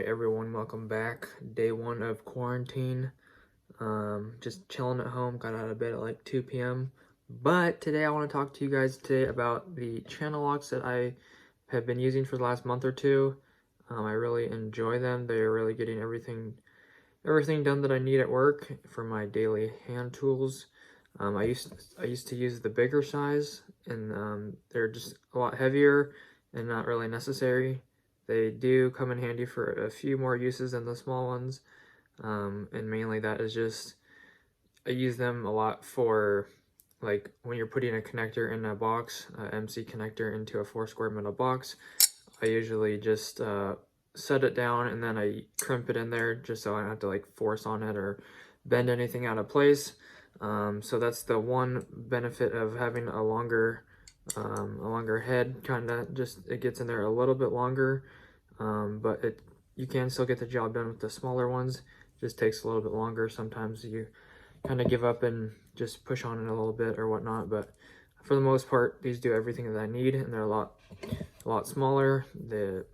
everyone, welcome back. Day 1 of quarantine. Just chilling at home, got out of bed at like 2 p.m. But today I want to talk to you guys today about the channel locks that I have been using for the last month or two. I really enjoy them. They're really getting everything done that I need at work for my daily hand tools. I used to use the bigger size, and they're just a lot heavier and not really necessary. They do come in handy for a few more uses than the small ones, and mainly that is just I use them a lot for like when you're putting a connector in a box, a MC connector into a 4 square metal box. I usually just set it down and then I crimp it in there just so I don't have to like force on it or bend anything out of place. So that's the one benefit of having a longer head. Kind of just it gets in there a little bit longer, but you can still get the job done with the smaller ones. Just takes a little bit longer. Sometimes you kind of give up and just push on it a little bit or whatnot, but for the most part these do everything that I need, and they're a lot smaller. They're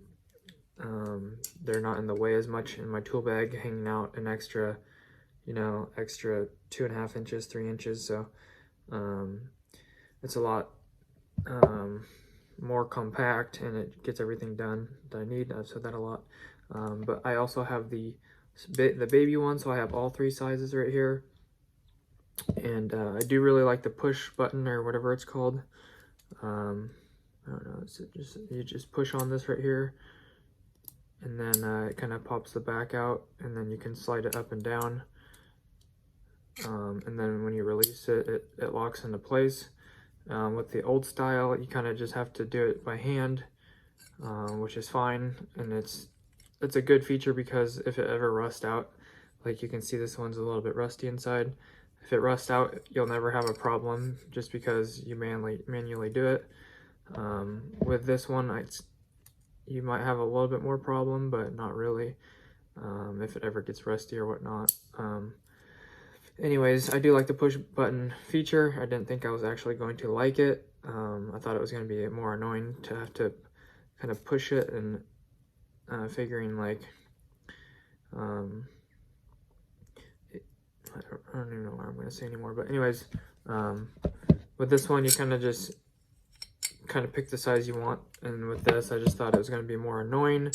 not in the way as much in my tool bag, hanging out an extra 2.5 inches, 3 inches. So it's a lot more compact, and it gets everything done that I need. I've said that a lot. But I also have the baby one, so I have all 3 sizes right here. And I do really like the push button, or whatever it's called. I don't know, you just push on this right here, and then it kind of pops the back out, and then you can slide it up and down. And then when you release it, it locks into place. With the old style, you kind of just have to do it by hand, which is fine, and it's a good feature because if it ever rusts out, like you can see this one's a little bit rusty inside. If it rusts out, you'll never have a problem just because you manually do it. With this one, you might have a little bit more problem, but not really, if it ever gets rusty or whatnot. Anyways, I do like the push button feature. I didn't think I was actually going to like it. I thought it was going to be more annoying to have to kind of push it, and figuring like I don't even know what I'm going to say anymore. But anyways, with this one, you kind of pick the size you want, and with this, I just thought it was going to be more annoying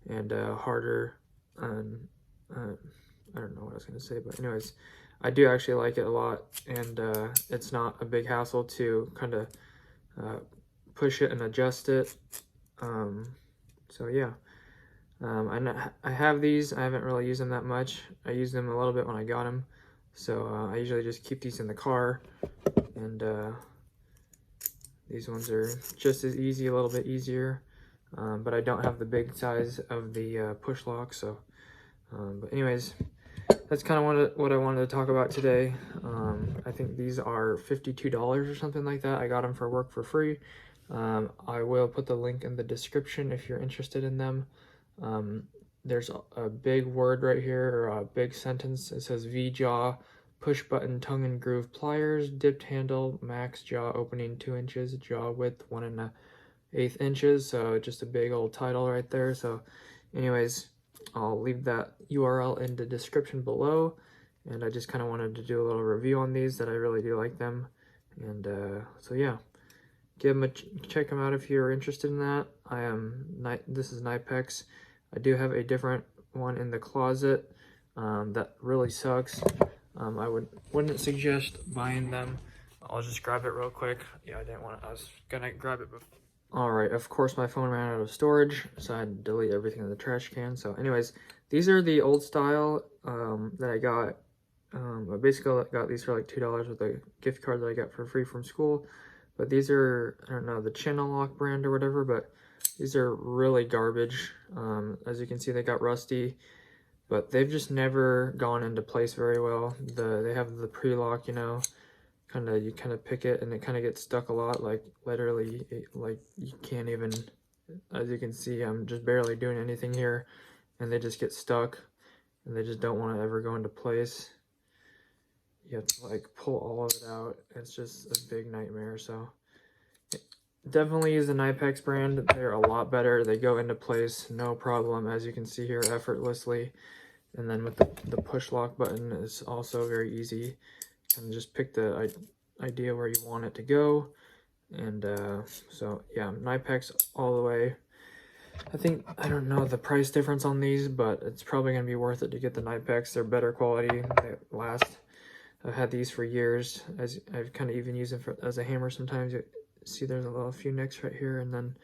and harder. And I don't know what I was going to say, but anyways, I do actually like it a lot, and it's not a big hassle to kind of push it and adjust it. So yeah, I have these. I haven't really used them that much. I used them a little bit when I got them, so I usually just keep these in the car, and these ones are just as easy, a little bit easier, but I don't have the big size of the push lock. So but anyways, that's kind of what I wanted to talk about today. I think these are $52 or something like that. I got them for work for free. I will put the link in the description if you're interested in them. There's a big word right here, or a big sentence. It says V-jaw, push button tongue and groove pliers, dipped handle, max jaw opening 2 inches, jaw width 1.1/8 inches. So just a big old title right there. So anyways, I'll leave that URL in the description below, and I just kind of wanted to do a little review on these, that I really do like them. And so yeah, check them out if you're interested in that. This is Knipex. I do have a different one in the closet that really sucks. I wouldn't suggest buying them. I'll just grab it real quick. Yeah, I was gonna grab it before. Alright, of course my phone ran out of storage, so I had to delete everything in the trash can. So anyways, these are the old style that I got. I basically got these for like $2 with a gift card that I got for free from school. But these are, I don't know, the Channel Lock brand or whatever, but these are really garbage. As you can see, they got rusty, but they've just never gone into place very well. They have the pre-lock, you kind of pick it and it kind of gets stuck a lot, like literally, like you can't even, as you can see, I'm just barely doing anything here, and they just get stuck, and they just don't want to ever go into place. You have to like pull all of it out. It's just a big nightmare. So definitely use the Knipex brand. They're a lot better. They go into place no problem, as you can see here, effortlessly. And then with the push lock button is also very easy. And just pick the idea where you want it to go. And so yeah, Knipex all the way. I don't know the price difference on these, but it's probably going to be worth it to get the Knipex. They're better quality, they last. I've had these for years, as I've kind of even used them as a hammer sometimes. You see there's a few nicks right here, and then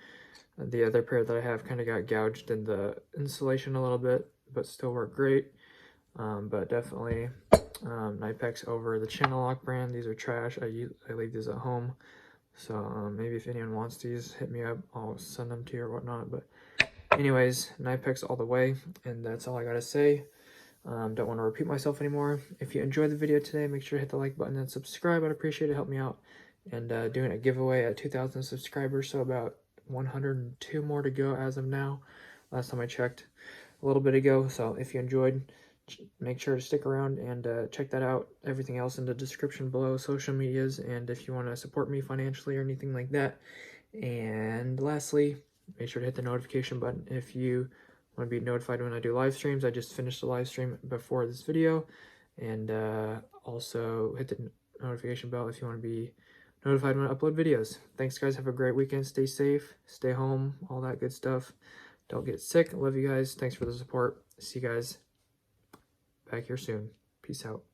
the other pair that I have kind of got gouged in the insulation a little bit, but still work great. But definitely Knipex over the Channel Lock brand. These are trash. I leave these at home. So maybe if anyone wants these, hit me up. I'll send them to you or whatnot. But anyways, Knipex all the way. And that's all I got to say. Don't want to repeat myself anymore. If you enjoyed the video today, make sure to hit the like button and subscribe. I'd appreciate it. Help me out. And doing a giveaway at 2,000 subscribers. So about 102 more to go as of now. Last time I checked a little bit ago. So if you enjoyed, make sure to stick around and check that out. Everything else in the description below, social medias, and if you want to support me financially or anything like that. And lastly, make sure to hit the notification button if you want to be notified when I do live streams. I just finished a live stream before this video. And also hit the notification bell if you want to be notified when I upload videos. Thanks guys, have a great weekend. Stay safe, stay home, all that good stuff. Don't get sick. Love you guys. Thanks for the support. See you guys back here soon. Peace out.